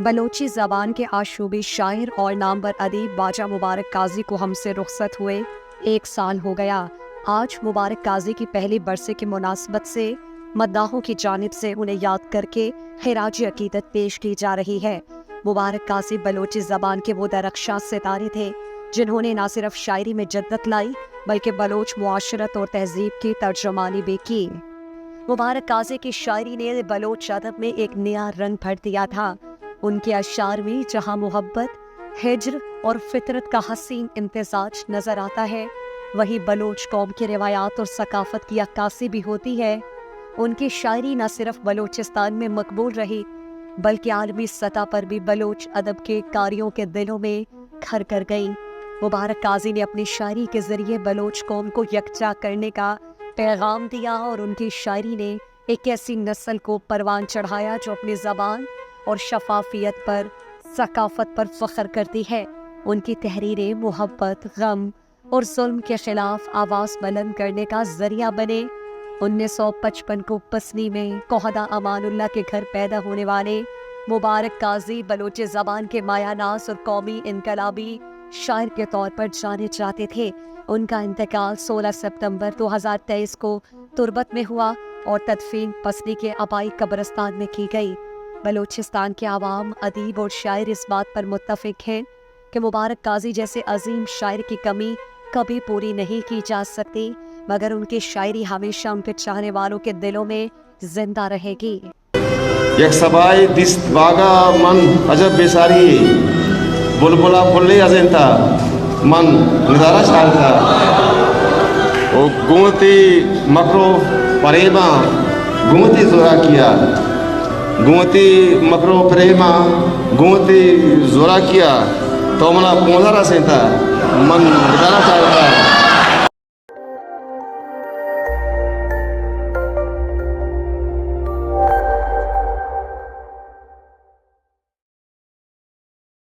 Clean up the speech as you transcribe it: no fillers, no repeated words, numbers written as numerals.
बलोची ज़बान के आशूबी शायर और नामवर अदीब बाजा मुबारक काजी को हमसे रुखसत हुए 1 साल हो गया। आज मुबारक काजी की पहली बरसे की मुनासबत से मद्दाहों की जानिब से उन्हें याद करके खिराज अकीदत पेश की जा रही है। मुबारक काजी बलोची ज़बान के वो दरख्शां सितारे थे जिन्होंने न सिर्फ शायरी में जद्दत लाई बल्कि बलोच मुआशरत और तहजीब की तर्जुमानी भी की। मुबारक काजी की शायरी ने बलोच अदब में एक नया रंग भर दिया था। उनके अशार में जहाँ मोहब्बत, हिज्र और फितरत का हसीन इम्तिजाज नजर आता है, वहीं बलोच कौम की रिवायात और सकाफत की अक्कासी भी होती है। उनकी शायरी न सिर्फ बलोचिस्तान में मकबूल रही बल्कि आलमी सतह पर भी बलोच अदब के कारियों के दिलों में घर कर गई। मुबारक काजी ने अपनी शायरी के जरिए बलोच कौम को यकजा करने का पैगाम दिया और उनकी शायरी ने एक ऐसी नस्ल को परवान चढ़ाया जो अपनी ज़बान और शफाफियत पर, सकाफत पर फख्र करती है। उनकी तहरीरें मोहब्बत, गम और जुल्म के खिलाफ आवाज़ बुलंद करने का जरिया बने। 1955 को पसनी में कोहदा अमानुल्लाह के घर पैदा होने वाले मुबारक काजी बलोची ज़बान के मायानाज़ और कौमी इनकलाबी शायर के तौर पर जाने जाते थे। उनका इंतकाल 16 सितंबर 2023 को तुर्बत में हुआ और तदफीन पसनी के आबाई कब्रिस्तान में की गई। बलोचिस्तान के आवाम, अदीब और शायर इस बात पर मुत्तफिक हैं कि मुबारक काजी जैसे अजीम शायर की कमी कभी पूरी नहीं की जा सकती, मगर उनकी शायरी हमेशा उनके चाहने वालों के दिलों में जिंदा रहेगी। एक सबाई दिस बागा मन अजब बेसारी बुलबुला फुल्ले अजेंता मन निदारा शारता ओ गुमती मकरो परेमा गुमती जोरा किया गुमती मकरो प्रेमा गुमती जोरा किया तो मना पोंधारा सेंता मन निदारा शारता